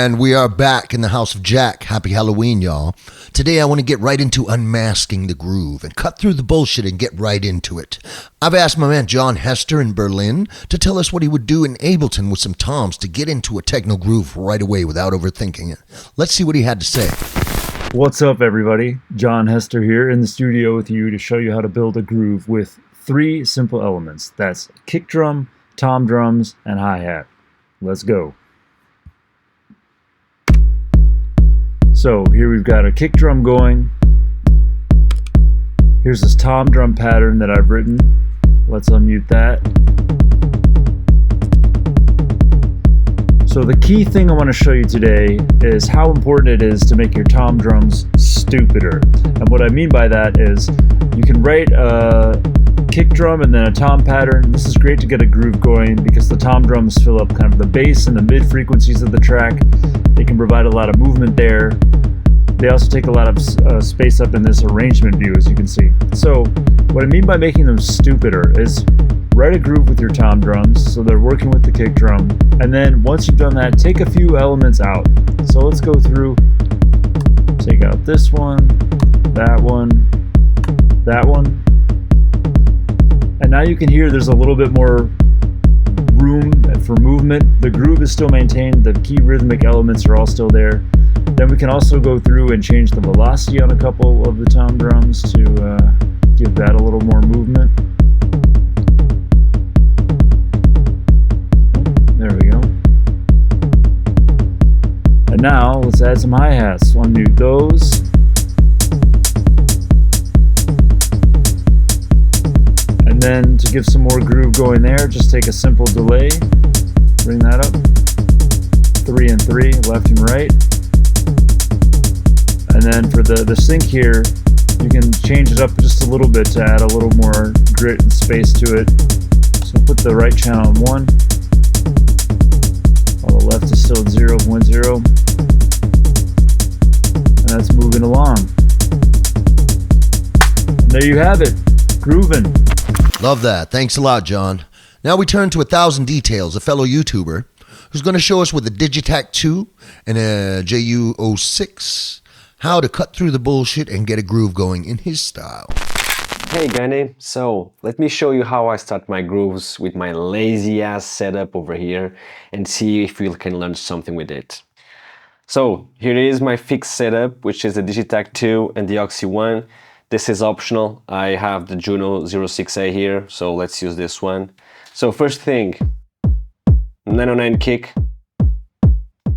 And we are back in the house of Jack. Happy Halloween, y'all. Today I want to get right into unmasking the groove and cut through the bullshit and get right into it. I've asked my man Jon Hester in Berlin to tell us what he would do in Ableton with some toms to get into a techno groove right away without overthinking it. Let's see what he had to say. What's up, everybody? Jon Hester here in the studio with you to show you how to build a groove with 3 simple elements. That's kick drum, tom drums, and hi-hat. Let's go. So here we've got a kick drum going. Here's this tom drum pattern that I've written. Let's unmute that. So the key thing I want to show you today is how important it is to make your tom drums stupider. And what I mean by that is you can write a kick drum and then a tom pattern. This is great to get a groove going because the tom drums fill up kind of the bass and the mid frequencies of the track. They can provide a lot of movement there. They also take a lot of space up in this arrangement view, as you can see. So what I mean by making them stupider is write a groove with your tom drums so they're working with the kick drum, and then once you've done that, take a few elements out. So let's go through, take out this one, that one, that one, and now you can hear there's a little bit more room for movement. The groove is still maintained, the key rhythmic elements are all still there. Then we can also go through and change the velocity on a couple of the tom drums to give that a little more movement. There we go. And now let's add some hi-hats. Unmute those. And then to give some more groove going there, just take a simple delay. Bring that up. 3 and 3, left and right. And then for the sync here, you can change it up just a little bit to add a little more grit and space to it. So put the right channel on 1, while the left is still at 0.0. And that's moving along. And there you have it, grooving. Love that. Thanks a lot, John. Now we turn to 1000 Details, a fellow YouTuber, who's going to show us with a Digitakt 2 and a JU06 how to cut through the bullshit and get a groove going in his style. Hey Gane, so let me show you how I start my grooves with my lazy ass setup over here and see if we can learn something with it. So here is my fixed setup, which is the Digitakt 2 and the Oxy 1. This is optional. I have the Juno 06A here, so let's use this one. So first thing, 909 kick.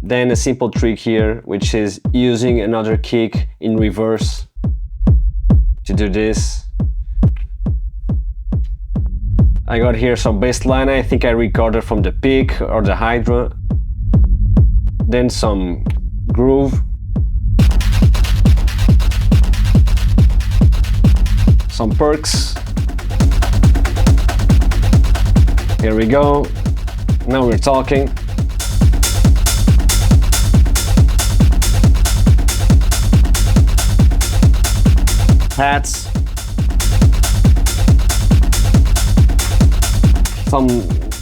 Then a simple trick here, which is using another kick in reverse to do this. I got here some bass line, I think I recorded from the pick or the Hydra. Then some groove. Some perks. Here we go. Now we're talking. Hats, some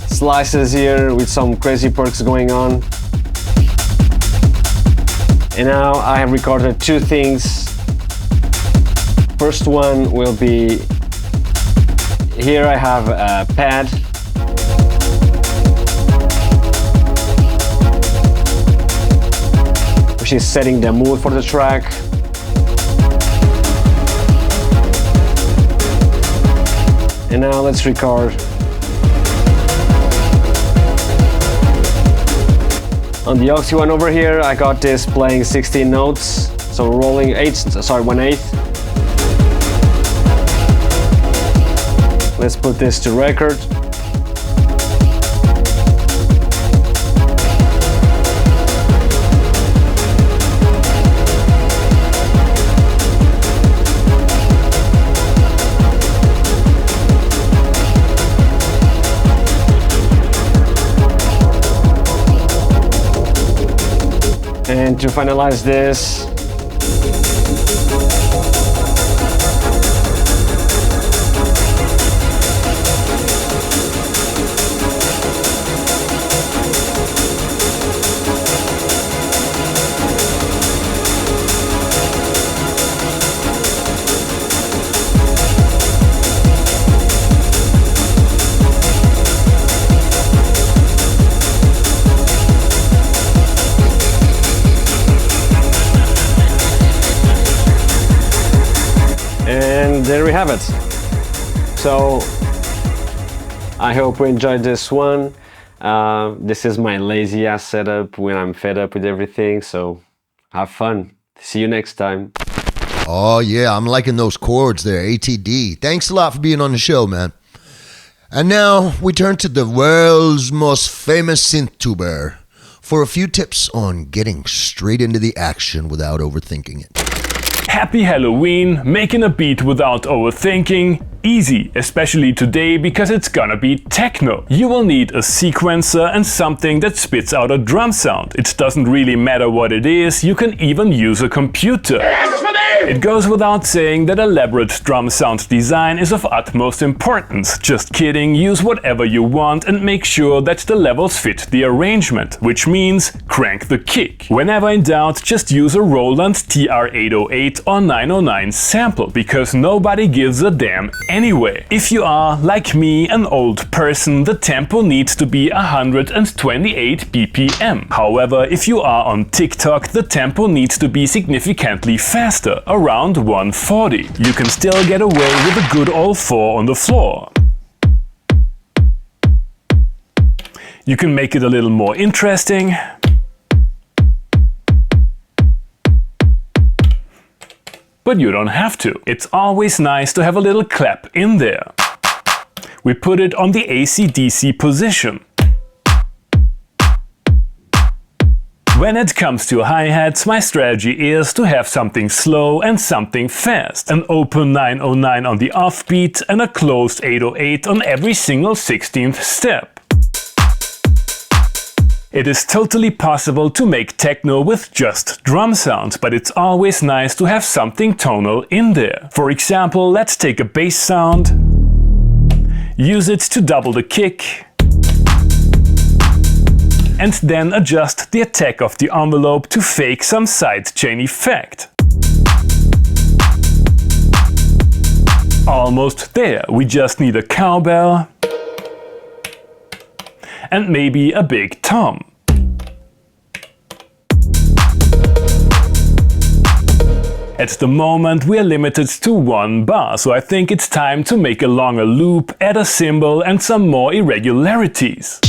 slices here with some crazy perks going on. And now I have recorded 2 things. First one will be, here I have a pad. Which is setting the mood for the track. And now let's record. On the Oxy one over here, I got this playing 16 notes, so rolling 1/8. Let's put this to record. And to finalize this, there we have it. So I hope you enjoyed this one. This is my lazy ass setup when I'm fed up with everything, so have fun. See you next time. Oh yeah, I'm liking those chords there, ATD. Thanks a lot for being on the show, man. And now we turn to the world's most famous synth tuber for a few tips on getting straight into the action without overthinking it. Happy Halloween, making a beat without overthinking. Easy, especially today because it's gonna be techno. You will need a sequencer and something that spits out a drum sound. It doesn't really matter what it is, you can even use a computer. It goes without saying that elaborate drum sound design is of utmost importance. Just kidding, use whatever you want and make sure that the levels fit the arrangement, which means crank the kick. Whenever in doubt, just use a Roland TR-808 or 909 sample, because nobody gives a damn anyway. If you are, like me, an old person, the tempo needs to be 128 BPM. However, if you are on TikTok, the tempo needs to be significantly faster, around 140. You can still get away with a good old 4 on the floor. You can make it a little more interesting. But you don't have to. It's always nice to have a little clap in there. We put it on the AC/DC position. When it comes to hi-hats, my strategy is to have something slow and something fast. An open 909 on the offbeat and a closed 808 on every single 16th step. It is totally possible to make techno with just drum sounds, but it's always nice to have something tonal in there. For example, let's take a bass sound, use it to double the kick, and then adjust the attack of the envelope to fake some sidechain effect. Almost there, we just need a cowbell and maybe a big tom. At the moment we are limited to 1 bar, so I think it's time to make a longer loop, add a cymbal and some more irregularities.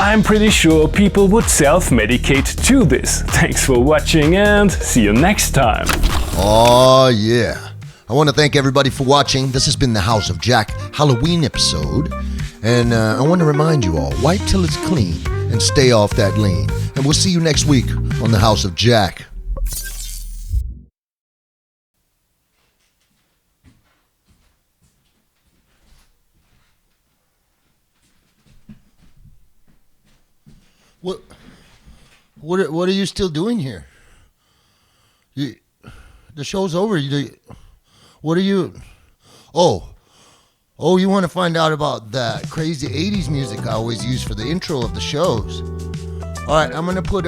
I'm pretty sure people would self-medicate to this. Thanks for watching and see you next time. Oh yeah. I want to thank everybody for watching. This has been the House of Jack Halloween episode. And I want to remind you all, wipe till it's clean and stay off that lane. And we'll see you next week on the House of Jack. What are you still doing here? The show's over. What are you? Oh, you want to find out about that crazy 80s music I always use for the intro of the shows? All right, I'm gonna put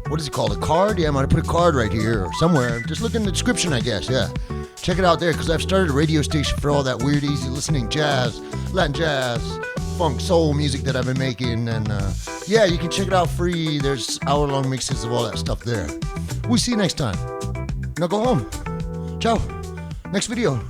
what is it called? A card? Yeah, I'm gonna put a card right here or somewhere. Just look in the description, I guess. Yeah, check it out there because I've started a radio station for all that weird, easy listening jazz, Latin jazz, funk, soul music that I've been making, and yeah, you can check it out free. There's hour-long mixes of all that stuff there. We'll see you next time. Now go home. Ciao. Next video.